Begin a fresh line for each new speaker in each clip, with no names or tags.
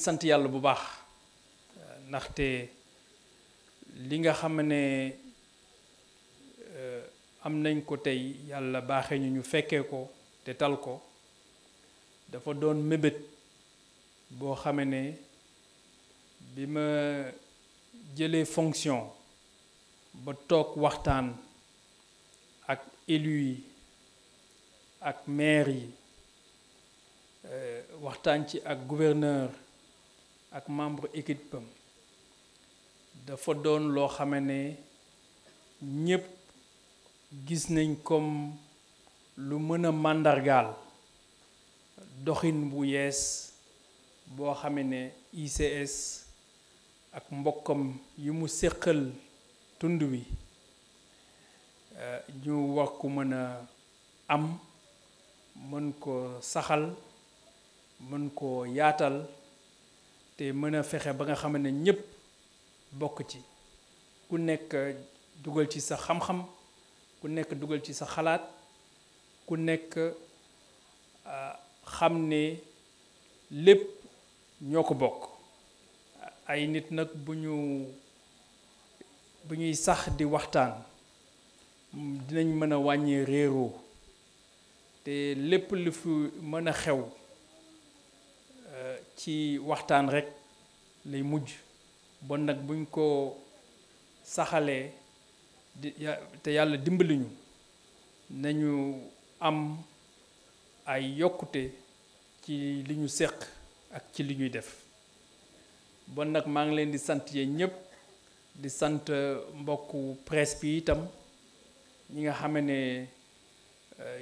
sant yàlla bu baax ndaxte li nga xam ne am nañ ko tey yàlla baaxee ñu fekkee ko te tal ko dafa doon mébét boo xame ne bi ma jëlee fonction ba toog waxtaan ak élus yi ak maire yi waxtaan ci ak gouverneur ak membre équipe am dafa doon loo xame ne ñépp gis nañ comme lu mën a màndargaal doxin bu yees boo xame ne ICS ak mbokkam yi mu séqal tund wi ñu war ko mën a am mën ko saxal mën ko yaatal te mën a fexe ba nga xam ne ñépp bokk ci ku nekk dugal ci sa xam-xam ku nekk dugal ci sa xalaat ku nekk xam ne lépp ñoo ko bokk ay nit nag bu ñuy sax di waxtaan dinañ mën a wàññi réeroo te lépp lu fi mën a xew ci waxtaan rekk lay mujj bon nag buñ ko saxalee te yàlla dimbali ñu nañu am ay yokkute ci li ñu séq ak ci li ñuy def bon nag maa ngi leen di sant yéen ñëpp di sant mbokku presse bi itam ñi nga xam ne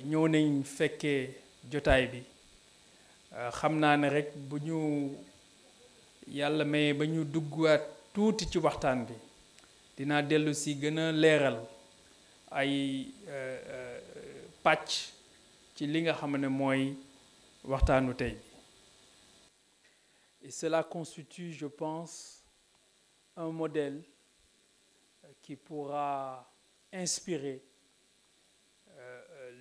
ñëw nañ fekkee jotaay bi xam naa ne rekk bu ñu yàlla may ba ñu duggaat tuuti ci waxtaan bi dinaa dellu si gën a leeral ay pàcc ci li nga xam ne mooy waxtaanu tey bi. Et cela constitue, je pense, un modèle qui pourra inspirer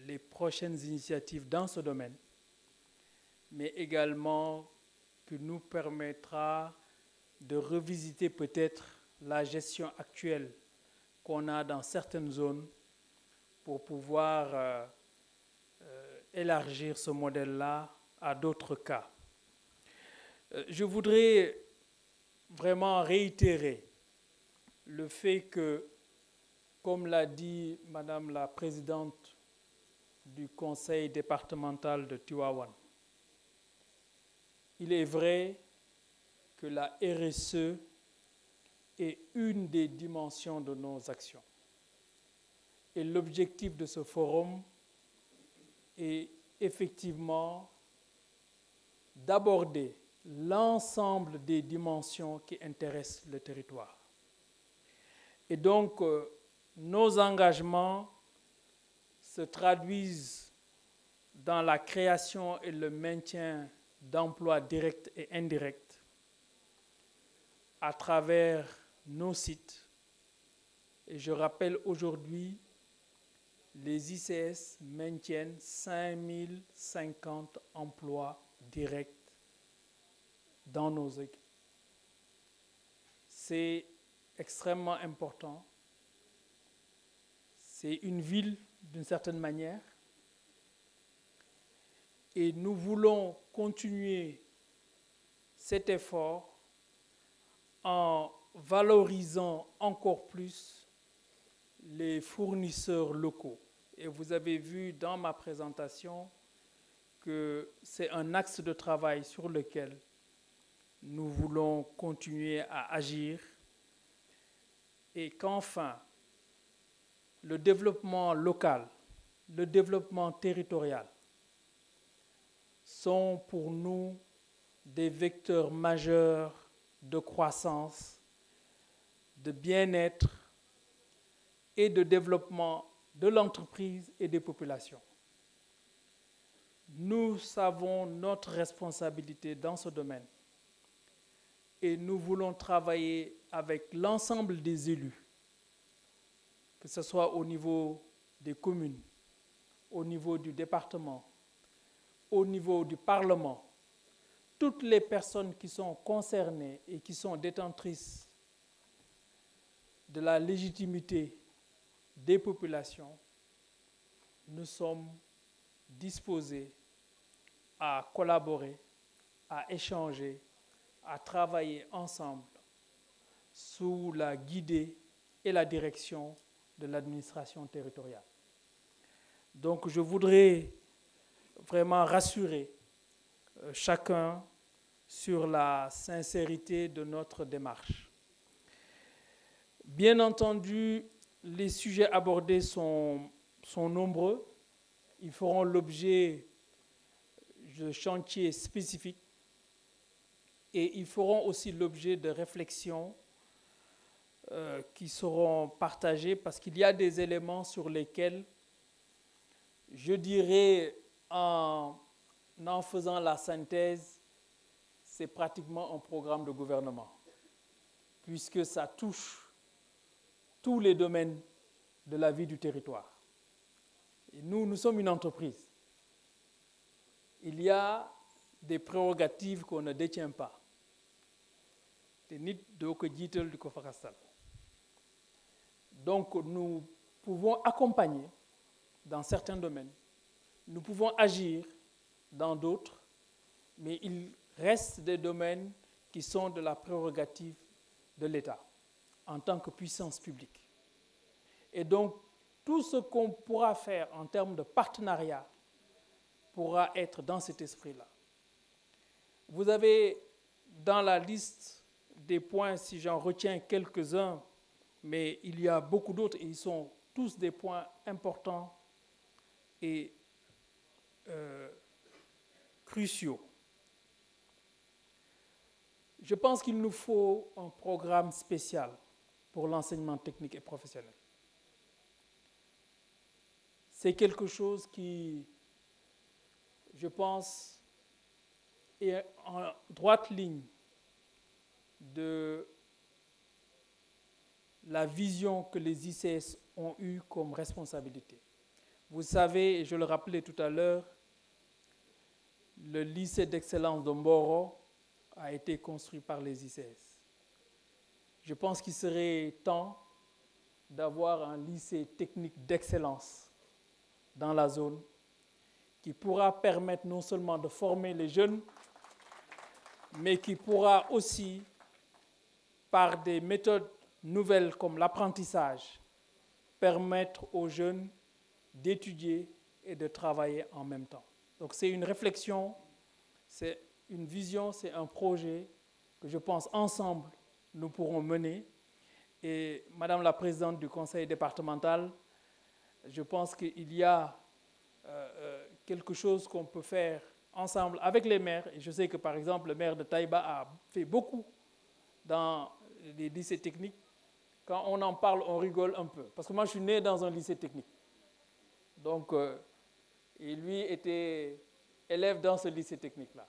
les prochaines initiatives dans ce domaine, mais également qui nous permettra de revisiter peut-être la gestion actuelle qu'on a dans certaines zones pour pouvoir élargir ce modèle-là à d'autres cas. Je voudrais vraiment réitérer le fait que, comme l'a dit Madame la Présidente du Conseil départemental de Tivaouane, il est vrai que la RSE est une des dimensions de nos actions. Et l'objectif de ce forum est effectivement d'aborder l'ensemble des dimensions qui intéressent le territoire. Et donc, nos engagements se traduisent dans la création et le maintien d'emplois directs et indirects à travers nos sites. Et je rappelle aujourd'hui, les ICS maintiennent 5050 emplois directs dans nos équipes. C'est extrêmement important. C'est une ville d'une certaine manière. Et nous voulons continuer cet effort en valorisant encore plus les fournisseurs locaux. Et vous avez vu dans ma présentation que c'est un axe de travail sur lequel nous voulons continuer à agir et qu'enfin, le développement local, le développement territorial sont pour nous des vecteurs majeurs de croissance, de bien-être et de développement de l'entreprise et des populations. Nous savons notre responsabilité dans ce domaine et nous voulons travailler avec l'ensemble des élus, que ce soit au niveau des communes, au niveau du département, au niveau du Parlement, toutes les personnes qui sont concernées et qui sont détentrices de la légitimité des populations, nous sommes disposés à collaborer, à échanger, à travailler ensemble sous la guidée et la direction de l'administration territoriale. Donc je voudrais vraiment rassurer chacun sur la sincérité de notre démarche. Bien entendu, les sujets abordés sont nombreux. Ils feront l'objet de chantiers spécifiques et ils feront aussi l'objet de réflexions qui seront partagées parce qu'il y a des éléments sur lesquels, je dirais, en faisant la synthèse, c'est pratiquement un programme de gouvernement, puisque ça touche tous les domaines de la vie du territoire. Et nous sommes une entreprise. Il y a des prérogatives qu'on ne détient pas. Donc nous pouvons accompagner dans certains domaines, nous pouvons agir dans d'autres, mais il reste des domaines qui sont de la prérogative de l'État en tant que puissance publique. Et donc, tout ce qu'on pourra faire en termes de partenariat pourra être dans cet esprit-là. Vous avez dans la liste des points, si j'en retiens quelques-uns, mais il y a beaucoup d'autres et ils sont tous des points importants et cruciaux. Je pense qu'il nous faut un programme spécial pour l'enseignement technique et professionnel. C'est quelque chose qui, je pense, est en droite ligne de la vision que les ICS ont eue comme responsabilité. Vous savez, et je le rappelais tout à l'heure, le lycée d'excellence de Mboro a été construit par les ICS. Je pense qu'il serait temps d'avoir un lycée technique d'excellence dans la zone qui pourra permettre non seulement de former les jeunes, mais qui pourra aussi, par des méthodes nouvelles comme l'apprentissage, permettre aux jeunes d'étudier et de travailler en même temps. Donc c'est une réflexion, c'est une vision, c'est un projet que je pense ensemble nous pourrons mener. Et Madame la Présidente du Conseil départemental, je pense qu'il y a quelque chose qu'on peut faire ensemble avec les maires. Et je sais que par exemple le maire de Taïba a fait beaucoup dans les lycées techniques. Quand on en parle, on rigole un peu. Parce que moi je suis né dans un lycée technique. Donc, et lui était élève dans ce lycée technique-là,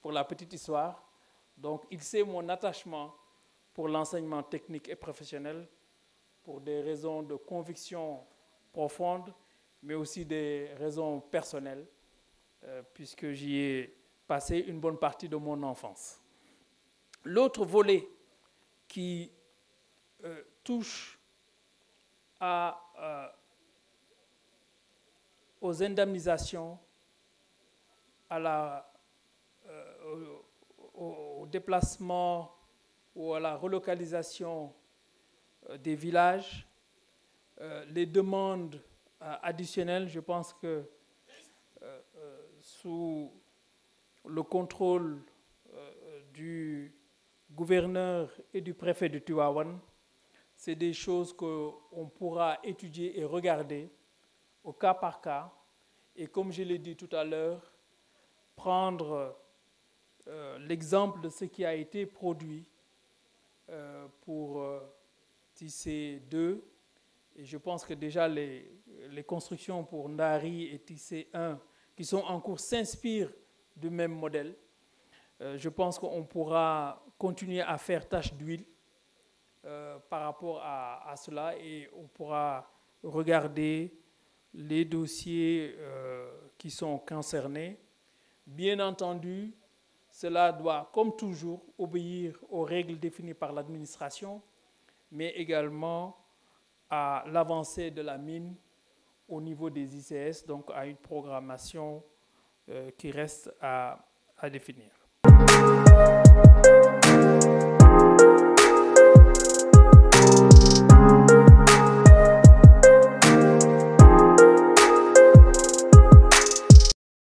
pour la petite histoire. Donc il sait mon attachement pour l'enseignement technique et professionnel, pour des raisons de conviction profonde, mais aussi des raisons personnelles, puisque j'y ai passé une bonne partie de mon enfance. L'autre volet qui touche aux indemnisations, au déplacement ou à la relocalisation des villages, les demandes additionnelles, je pense que sous le contrôle du gouverneur et du préfet de Tivaouane, c'est des choses qu'on pourra étudier et regarder au cas par cas. Et comme je l'ai dit tout à l'heure, prendre l'exemple de ce qui a été produit pour Tissé 2. Et je pense que déjà les constructions pour Ndari et Tissé 1 qui sont en cours s'inspirent du même modèle. Je pense qu'on pourra continuer à faire tâche d'huile par rapport à cela et on pourra regarder les dossiers qui sont concernés. Bien entendu, cela doit, comme toujours, obéir aux règles définies par l'administration, mais également à l'avancée de la mine au niveau des ICS, donc à une programmation qui reste à définir.